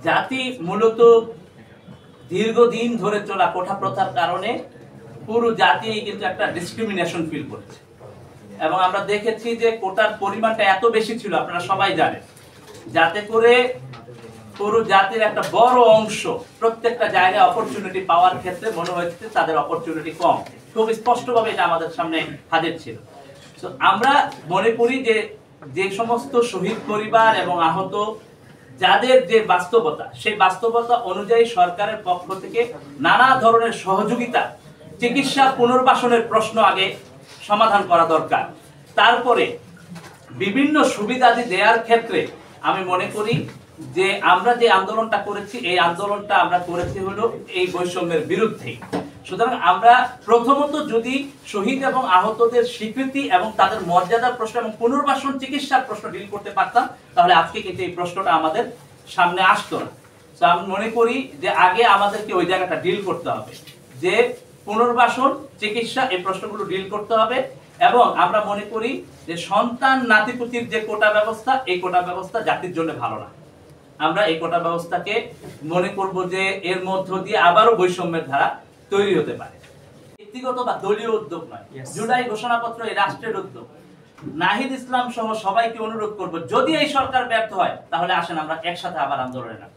জাতি মূলত দীর্ঘদিন ধরে চলা কোঠা প্রথার কারণে পুরো জাতি কিন্তু একটা ডিসক্রিমিনেশন ফিল করছে। এবং আমরা দেখেছি যে কোটার পরিমাণটা এত বেশি ছিল, আপনারা সবাই জানেন, যাতে করে পুরো জাতির একটা বড় অংশ প্রত্যেকটা জায়গায় অপরচুনিটি পাওয়ার ক্ষেত্রে মনে হয়েছে তাদের অপরচুনিটি কম। খুব স্পষ্টভাবে এটা আমাদের সামনে হাজির ছিল। তো আমরা মনে করি যে যে সমস্ত শহীদ পরিবার এবং আহত যাদের যে বাস্তবতা, সেই বাস্তবতা অনুযায়ী সরকারের পক্ষ থেকে নানা ধরনের সহযোগিতা, চিকিৎসা পুনর্বাসনের প্রশ্ন আগে সমাধান করা দরকার। তারপরে বিভিন্ন সুবিধাদি দেওয়ার ক্ষেত্রে আমি মনে করি যে আমরা যে আন্দোলনটা করেছি, এই আন্দোলনটা আমরা করেছি হলো এই বৈষম্যের বিরুদ্ধে। সুতরাং আমরা প্রথমত যদি শহীদ এবং আহতদের স্বীকৃতি এবং তাদের মর্যাদার প্রশ্ন এবং পুনর্বাসন চিকিৎসার প্রশ্ন ডিল করতে পারতাম, তাহলে আজকে কিন্তু এই প্রশ্নটা আমাদের সামনে আসতো না। তো আমি মনে করি যে আগে আমাদেরকে ওই জায়গাটা ডিল করতে হবে, যে পুনর্বাসন চিকিৎসা এই প্রশ্নগুলো ডিল করতে হবে। এবং আমরা মনে করি যে সন্তান নাতিপুতির যে কোটা ব্যবস্থা, এই কোটা ব্যবস্থা জাতির জন্য ভালো না। আমরা এই কোটা ব্যবস্থাকে মনে করব যে এর মধ্য দিয়ে আবারও বৈষম্যের ধারা তৈরি হতে পারে। ব্যক্তিগত বা দলীয় উদ্যোগ নয়, জুলাই ঘোষণাপত্র এই রাষ্ট্রের উদ্যোগ। নাহিদ ইসলাম সহ সবাইকে অনুরোধ করব, যদি এই সরকার ব্যর্থ হয় তাহলে আসেন আমরা একসাথে আবার আন্দোলনে নামব।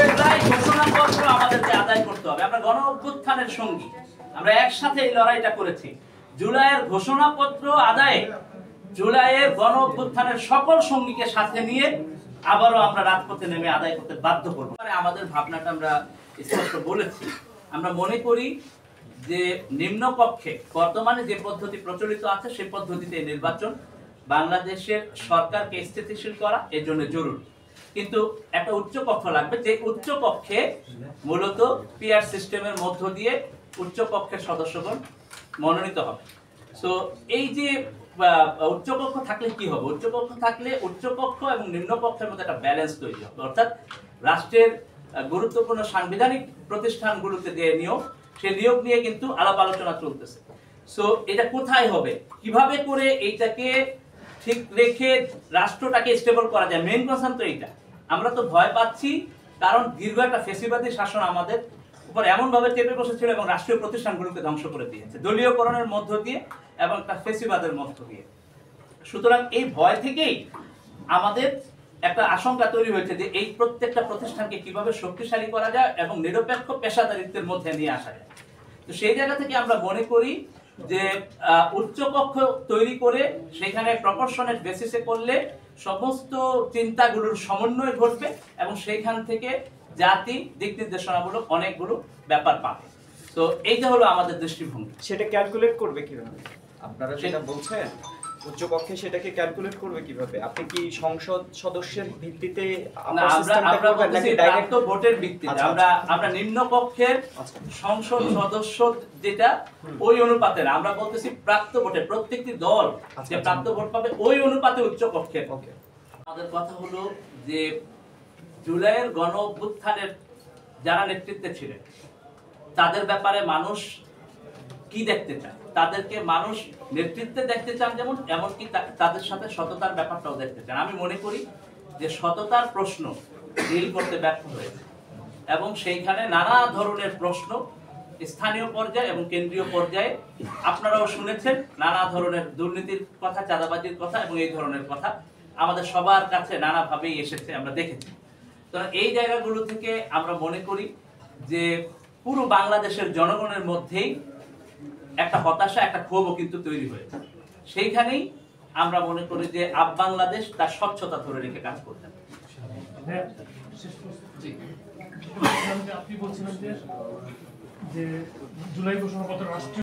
জুলাই ঘোষণাপত্র আমাদেরকে আদায় করতে হবে। আমরা গণ অভ্যুত্থানের সঙ্গী, আমরা একসাথে এই লড়াইটা করেছি। জুলাইয়ের ঘোষণাপত্র আদায়ে জুলাইয়ের গণ অভ্যুত্থানের সকল সঙ্গীকে সাথে নিয়ে আবারও আমরা রাজপথে নেমে আদায় করতে বাধ্য করব। আমাদের ভাবনাটা আমরা স্পষ্ট বলেছি। আমরা মনে করি যে নিম্নকক্ষে বর্তমানে যে পদ্ধতি প্রচলিত আছে সেই পদ্ধতিতে নির্বাচন বাংলাদেশের সরকারকে স্থিতিশীল করা এর জন্য জরুরি। কিন্তু একটা উচ্চ কক্ষ লাগবে, যে উচ্চ কক্ষে মূলত পিআর সিস্টেমের মধ্য দিয়ে উচ্চ কক্ষের সদস্যগণ মনোনীত হবে। তো এই যে উচ্চকক্ষ থাকলে কি হবে? উচ্চকক্ষ থাকলে উচ্চকক্ষ এবং নিম্নকক্ষের মধ্যে একটা ব্যালেন্স তৈরি হবে। অর্থাৎ রাষ্ট্রের গুরুত্বপূর্ণ সাংবিধানিক প্রতিষ্ঠানগুলোতে যে নিয়োগ, সেই নিয়োগ নিয়ে কিন্তু আলাপ আলোচনা চলতেছে। সো এটা কোথায় হবে, কিভাবে করে এইটাকে ঠিক রেখে রাষ্ট্রটাকে স্টেবল করা যায়, মেইন কনসার্ন তো এইটা। আমরা তো ভয় পাচ্ছি, কারণ দীর্ঘ একটা ফ্যাসিবাদী শাসন আমাদের উপর এমন ভাবে চেপে বসেছিল এবং রাষ্ট্রীয় প্রতিষ্ঠানগুলোকে ধ্বংস করে দিয়েছে দলীয়করণের মধ্য দিয়ে এবং একটা ফ্যাসিবাদের মধ্য দিয়ে। সুতরাং এই ভয় থেকেই আমাদের একটা আশঙ্কা তৈরি হয়েছে যে এই প্রত্যেকটা প্রতিষ্ঠানকে কিভাবে শক্তিশালী করা যায় এবং নিরপেক্ষ পেশাদারিত্বের মধ্যে নিয়ে আসা যায়। তো সেই জায়গা থেকে আমরা মনে করি যে উচ্চকক্ষ তৈরি করে সেখানে প্রপোর্শনের বেসিসে করলে সমস্ত চিন্তাগুলোর সমন্বয় ঘটবে এবং সেইখান থেকে জাতি দিক নির্দেশনামূলক অনেকগুলো ব্যাপার পাবে। তো এইটা হলো আমাদের দৃষ্টিভঙ্গি। সেটা ক্যালকুলেট করবে কিভাবে? আপনারা যেটা বলছেন উচ্চকক্ষে সেটাকে ক্যালকুলেট করবে কিভাবে? আপনি কি সংসদ সদস্যের ভিত্তিতে আমরা বলতেছি ডাইরেক্ট ভোটের ভিত্তিতে। আমরা নিম্ন কক্ষের সংসদ সদস্য যেটা ওই অনুপাতে, আমরা বলতেছি প্রাপ্ত ভোটে প্রত্যেকটি দল যে প্রাপ্ত ভোট পাবে ওই অনুপাতে উচ্চ কক্ষের। আমাদের কথা হলো যে জুলাইয়ের গণ অভ্যুত্থানের যারা নেতৃত্বে ছিলেন তাদের ব্যাপারে মানুষ কি দেখতে চায়, তাদেরকে মানুষ নেতৃত্বে দেখতে চান যেমন, এমনকি তাদের সাথে সততার ব্যাপারটাও দেখতে চান। আমি মনে করি যে সততার প্রশ্ন ডিল করতে ব্যর্থ হয়েছে এবং সেইখানে নানা ধরনের প্রশ্ন স্থানীয় পর্যায়ে এবং কেন্দ্রীয় পর্যায়ে আপনারাও শুনেছেন, নানা ধরনের দুর্নীতির কথা, চাঁদাবাজির কথা এবং এই ধরনের কথা আমাদের সবার কাছে নানাভাবেই এসেছে, আমরা দেখেছি। তো এই জায়গাগুলো থেকে আমরা মনে করি যে পুরো বাংলাদেশের জনগণের মধ্যেই একটা হতাশা, একটা ক্ষোভও কিন্তু তৈরি হয়েছে। সেইখানেই আমরা মনে করি যে আপ বাংলাদেশ তার স্বচ্ছতা ধরে রেখে কাজ করতে হবে। আপনি বলছিলেন যে জুলাই ঘোষণাপত্র রাষ্ট্রীয়